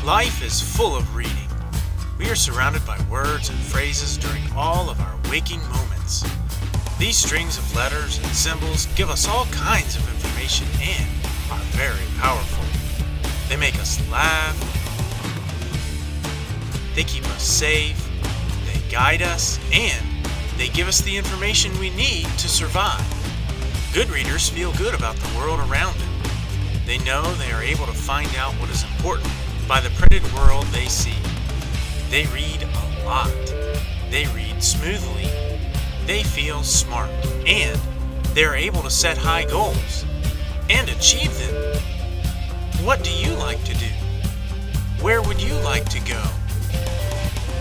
Life is full of reading. We are surrounded by words and phrases during all of our waking moments. These strings of letters and symbols give us all kinds of information and are very powerful. They make us laugh, they keep us safe, they guide us, and they give us the information we need to survive. Good readers feel good about the world around them. They know they are able to find out what is important by the printed world they see. They read a lot. They read smoothly. They feel smart. And they are able to set high goals and achieve them. What do you like to do? Where would you like to go?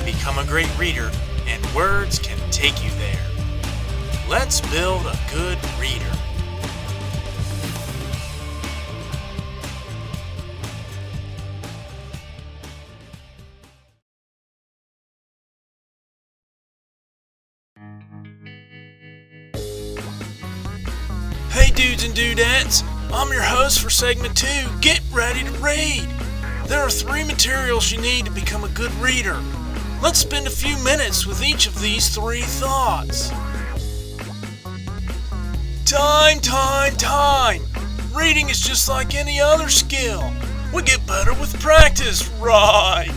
Become a great reader, and words can take you there. Let's build a good reader. Hey dudes and dudettes, I'm your host for segment 2, Get Ready to Read. There are 3 materials you need to become a good reader. Let's spend a few minutes with each of these 3 thoughts. Time. Reading is just like any other skill. We get better with practice, right?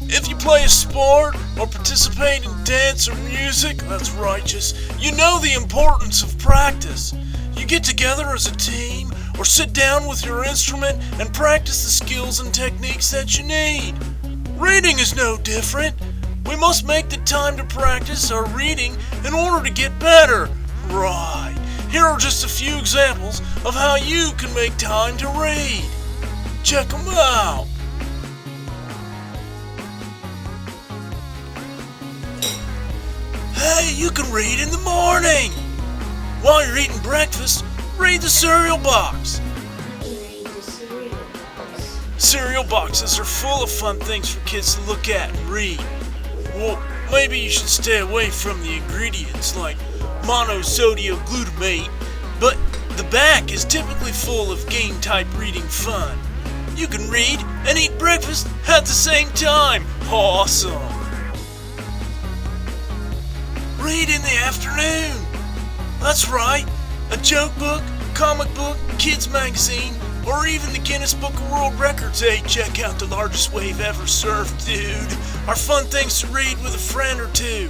If you play a sport or participate in dance or music, that's righteous, you know the importance of practice. You get together as a team or sit down with your instrument and practice the skills and techniques that you need. Reading is no different. We must make the time to practice our reading in order to get better. Right. Here are just a few examples of how you can make time to read. Check them out. Hey, you can read in the morning. While you're eating breakfast, read the cereal box. Cereal boxes are full of fun things for kids to look at and read. Well, maybe you should stay away from the ingredients like monosodium glutamate, but the back is typically full of game-type reading fun. You can read and eat breakfast at the same time. Awesome! Read in the afternoon. That's right, a joke book, comic book, kids magazine, or even the Guinness Book of World Records. Hey, check out the largest wave ever surfed, dude. Are fun things to read with a friend or two.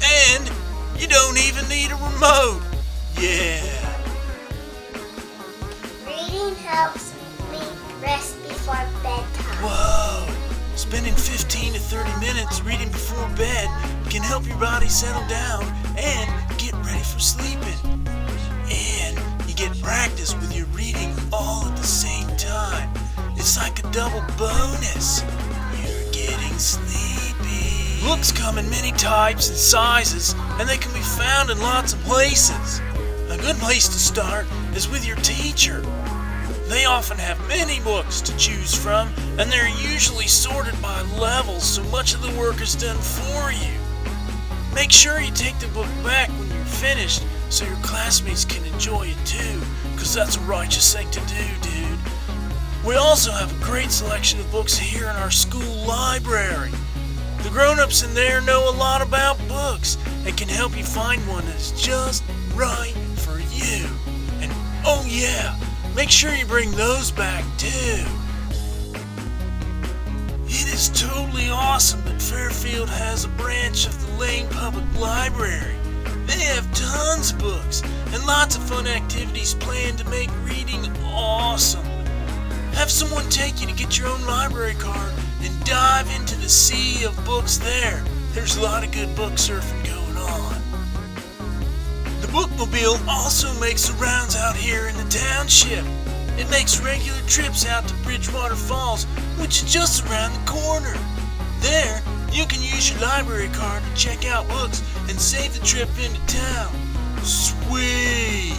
And you don't even need a remote. Yeah. Reading helps me rest before bedtime. Whoa. Spending 15 to 30 minutes reading before bed can help your body settle down and get ready for sleeping. And you get practice with your reading all at the same time. It's like a double bonus. You're getting sleepy. Books come in many types and sizes, and they can be found in lots of places. A good place to start is with your teacher. They often have many books to choose from, and they're usually sorted by levels, so much of the work is done for you. Make sure you take the book back when you're finished so your classmates can enjoy it too, because that's a righteous thing to do, dude. We also have a great selection of books here in our school library. The grown-ups in there know a lot about books and can help you find one that's just right for you. And oh yeah, make sure you bring those back too. It is totally awesome that Fairfield has a branch of the Lane Public Library. They have tons of books and lots of fun activities planned to make reading awesome. Have someone take you to get your own library card and dive into the sea of books there. There's a lot of good book surfing going on. The bookmobile also makes the rounds out here in the township. It makes regular trips out to Bridgewater Falls, which is just around the corner. There, you can use your library card to check out books and save the trip into town. Sweet!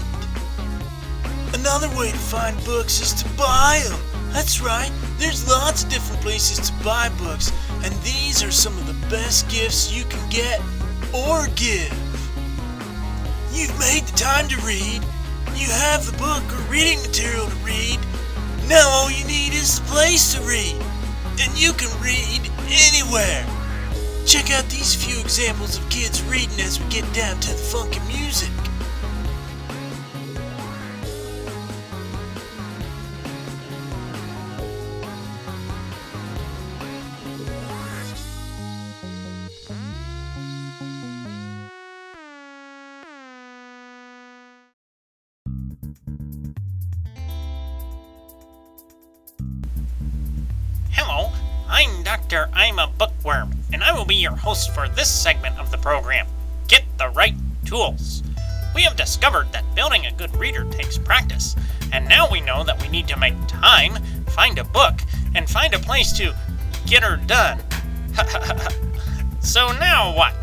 Another way to find books is to buy them. That's right, there's lots of different places to buy books, and these are some of the best gifts you can get or give. You've made the time to read. You have the book or reading material to read. Now all you need is the place to read. and you can read anywhere. Check out these few examples of kids reading as we get down to the funky music. Hello, I'm Dr. I'm a Bookworm, and I will be your host for this segment of the program, Get the Right Tools. We have discovered that building a good reader takes practice, and now we know that we need to make time, find a book, and find a place to get her done. So now what?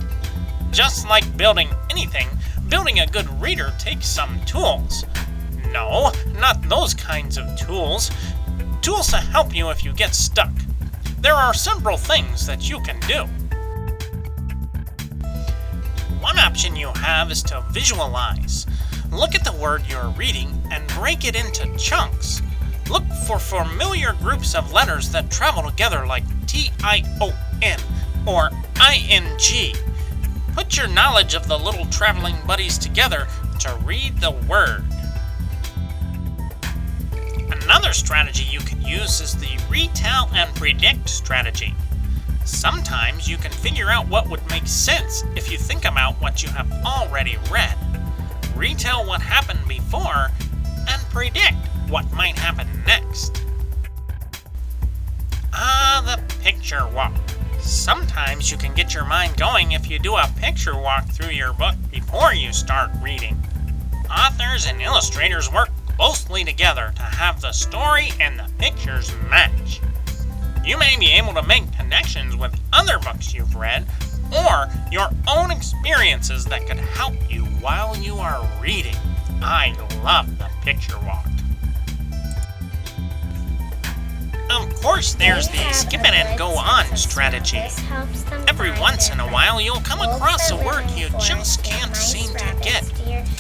Just like building anything, building a good reader takes some tools. No, not those kinds of tools. Tools to help you if you get stuck. There are several things that you can do. One option you have is to visualize. Look at the word you're reading and break it into chunks. Look for familiar groups of letters that travel together like T-I-O-N or I-N-G. Put your knowledge of the little traveling buddies together to read the word. Another strategy you can use is the retell and predict strategy. Sometimes you can figure out what would make sense if you think about what you have already read. Retell what happened before and predict what might happen next. The picture walk. Sometimes you can get your mind going if you do a picture walk through your book before you start reading. Authors and illustrators work closely together to have the story and the pictures match. You may be able to make connections with other books you've read or your own experiences that could help you while you are reading. I love the picture walk. Of course, there's the skip it and go on strategy. Every once in a while, you'll come across a word you just can't seem to get.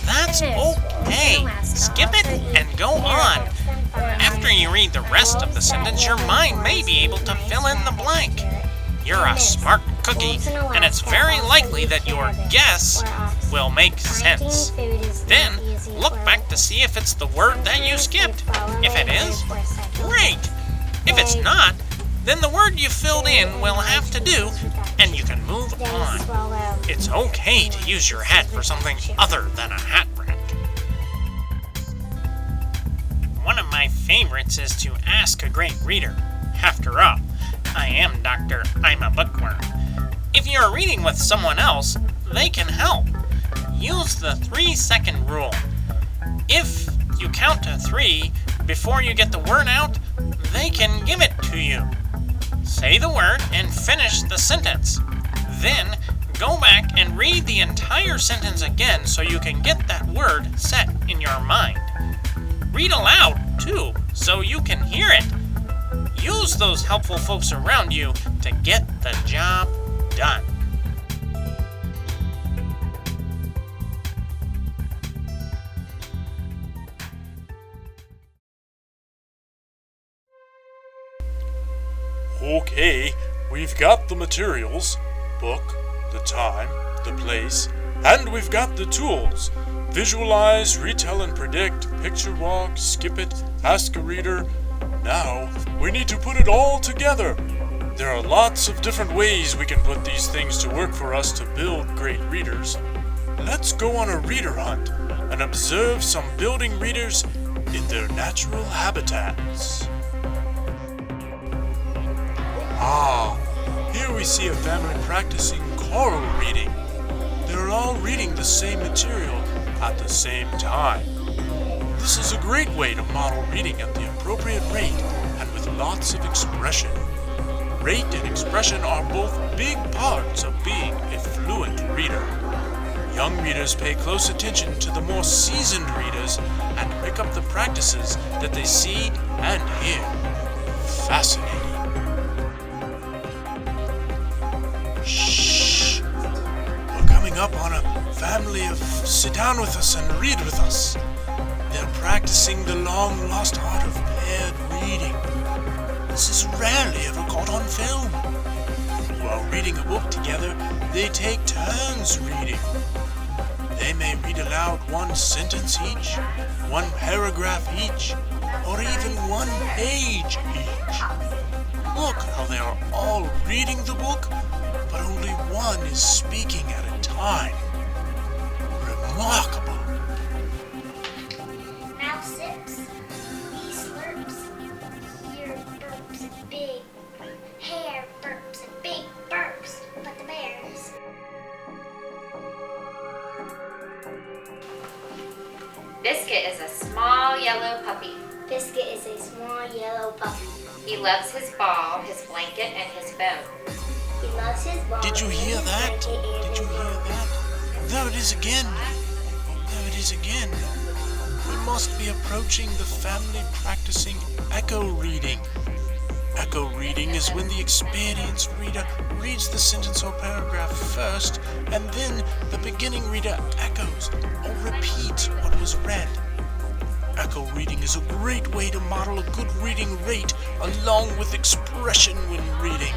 That's okay. Skip it and go on. After you read the rest of the sentence, your mind may be able to fill in the blank. You're a smart cookie, and it's very likely that your guess will make sense. Then, look back to see if it's the word that you skipped. If it is, great. If it's not, then the word you filled in will have to do, and you can move on. It's okay to use your hat for something other than a hat rack. One of my favorites is to ask a great reader. After all, I am Dr. I'm a Bookworm. If you're reading with someone else, they can help. Use the 3-second rule. If you count to 3 before you get the word out, they can give it to you. Say the word and finish the sentence. Then, go back and read the entire sentence again so you can get that word set in your mind. Read aloud, too, so you can hear it. Use those helpful folks around you to get the job done. Okay, we've got the materials, book, the time, the place, and we've got the tools. Visualize, retell and predict, picture walk, skip it, ask a reader. Now, we need to put it all together. There are lots of different ways we can put these things to work for us to build great readers. Let's go on a reader hunt and observe some building readers in their natural habitats. Here we see a family practicing choral reading. They're all reading the same material at the same time. This is a great way to model reading at the appropriate rate and with lots of expression. Rate and expression are both big parts of being a fluent reader. Young readers pay close attention to the more seasoned readers and pick up the practices that they see and hear. Fascinating. Shh! We're coming up on a family of sit down with us and read with us. They're practicing the long-lost art of paired reading. This is rarely ever caught on film. While reading a book together, they take turns reading. They may read aloud one sentence each, one paragraph each, or even one page each. Look how they are all reading the book, but only one is speaking at a time. Remarkable. Mouth sips, he slurps, ear burps and big, hair burps and big burps, but the bears. Biscuit is a small yellow puppy. Biscuit is a small yellow puppy. He loves his ball, his blanket, and his bone. He loves his ball. Did you hear his that? blanket, and Did you his hear bone. that? There it is again. There it is again. We must be approaching the family practicing echo reading. Echo reading is when the experienced reader reads the sentence or paragraph first, and then the beginning reader echoes or repeats what was read. Echo reading is a great way to model a good reading rate along with expression when reading.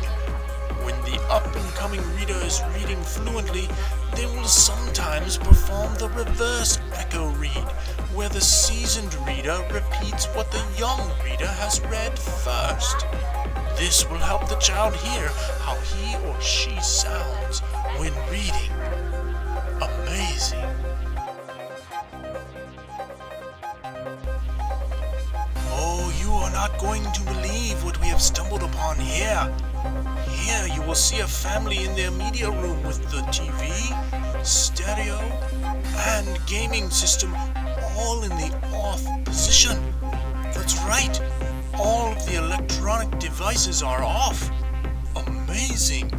When the up-and-coming reader is reading fluently, they will sometimes perform the reverse echo read, where the seasoned reader repeats what the young reader has read first. This will help the child hear how he or she sounds when reading. Amazing. Oh, you are not going to believe what we have stumbled upon here. Here you will see a family in their media room with the TV, stereo, and gaming system all in the off position. That's right, all of the electronic devices are off. Amazing.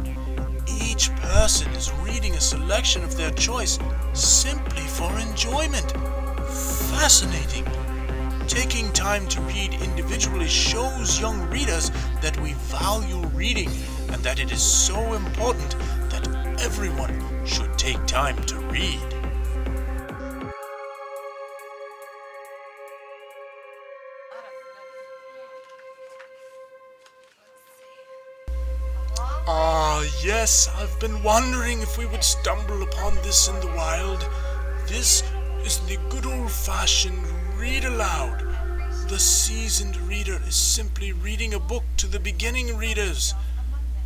Each person is reading a selection of their choice simply for enjoyment. Fascinating. Taking time to read individually shows young readers that we value reading and that it is so important that everyone should take time to read. Ah, yes, I've been wondering if we would stumble upon this in the wild. This is the good old-fashioned read aloud. The seasoned reader is simply reading a book to the beginning readers.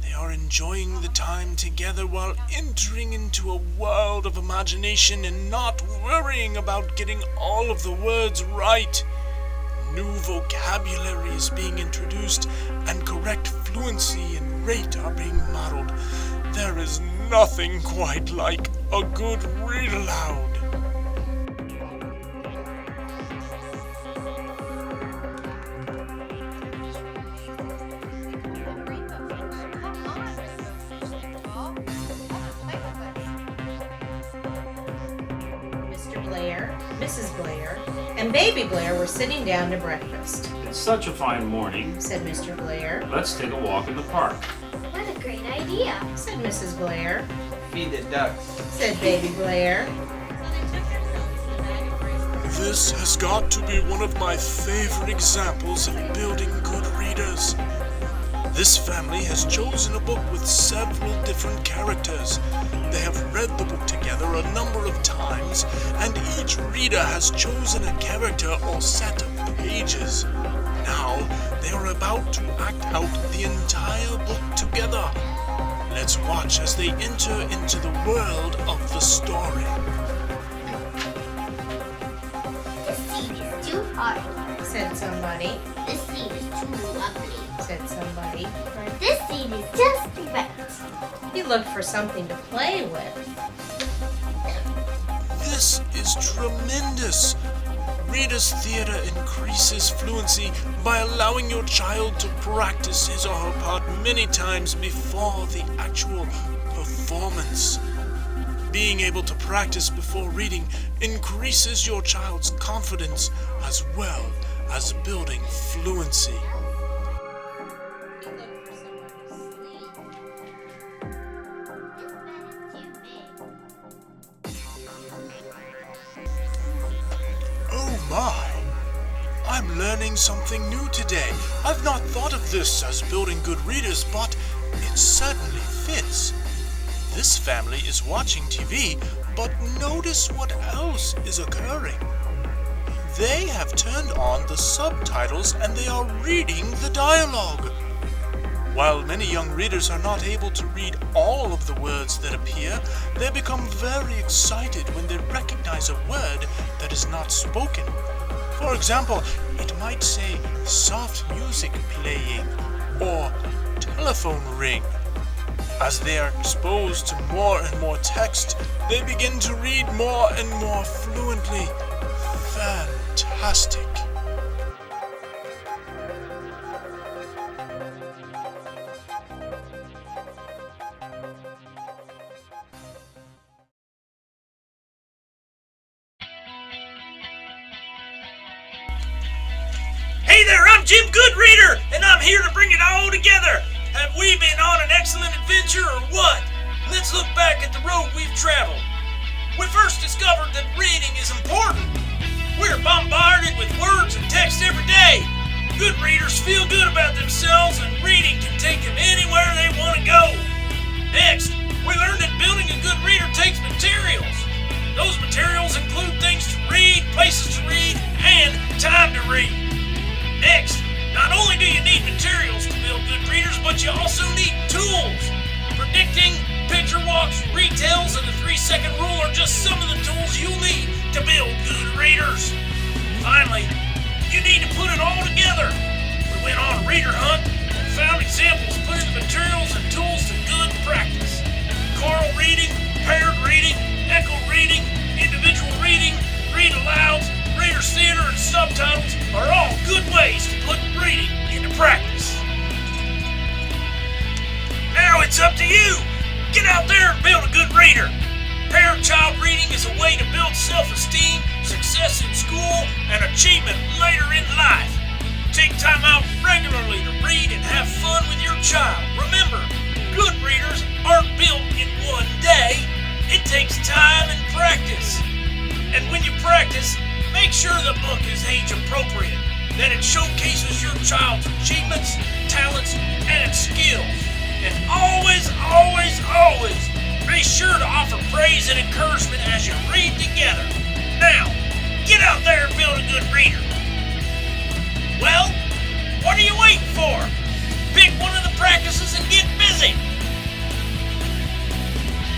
They are enjoying the time together while entering into a world of imagination and not worrying about getting all of the words right. New vocabulary is being introduced and correct fluency and rate are being modeled. There is nothing quite like a good read aloud. Mr. Blair, Mrs. Blair, and Baby Blair were sitting down to breakfast. It's such a fine morning. Said Mr. Blair. Let's take a walk in the park. What a great idea. Said Mrs. Blair. Feed the ducks. Said Baby Blair. This has got to be one of my favorite examples of building good readers. This family has chosen a book with several different characters. They have read the book together a number of times, and each reader has chosen a character or set of pages. Now, they are about to act out the entire book together. Let's watch as they enter into the world of the story. This seed is too hard. Said somebody. This seed is too ugly. Said somebody. But this seed is just right. He looked for something to play with. This is tremendous. Reader's theater increases fluency by allowing your child to practice his or her part many times before the actual performance. Being able to practice before reading increases your child's confidence as well as building fluency. He looked for someone to sleep. Oh my! I I'm learning something new today. I've not thought of this as building good readers, but it certainly fits. This family is watching TV, but notice what else is occurring. They have turned on the subtitles and they are reading the dialogue. While many young readers are not able to read all of the words that appear, they become very excited when they recognize a word that is not spoken. For example, it might say soft music playing or telephone ring. As they are exposed to more and more text, they begin to read more and more fluently. Fantastic. Hey there, I'm Jim Goodreader, and I'm here to bring it all together. Have we been on an excellent adventure or what? Let's look back at the road we've traveled. We first discovered that reading is important. We're bombarded with words and text every day. Good readers feel good about themselves, and reading can take them anywhere they want to go. Next, we learned that building a good reader takes materials. Those materials include things to read, places to read, and time to read. Next, not only do you need materials to build good readers, but you also need tools. Predicting, picture walks, retells, and the 3-second rule are just some of the tools you'll need to build good readers. Finally, you need to put it all together. We went on a reader hunt and found examples putting the materials and tools to good practice. Choral reading, paired reading, echo reading, individual reading, read alouds, reader's theater, and subtitles are all good ways to put reading into practice. Now it's up to you. Get out there and build a good reader. Parent-child reading is a way to build self-esteem, success in school, and achievement later in life. Take time out regularly to read and have fun with your child. Remember, good readers aren't built in one day. It takes time and practice. And when you practice, make sure the book is age appropriate, that it showcases your child's achievements, talents, and skills. And always, always, always be sure to offer praise and encouragement as you read together. Now, get out there and build a good reader. Well, what are you waiting for? Pick one of the practices and get busy.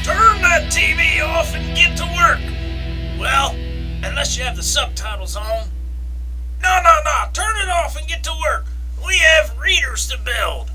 Turn that TV off and get to work. Well, unless you have the subtitles on. No, turn it off and get to work. We have readers to build.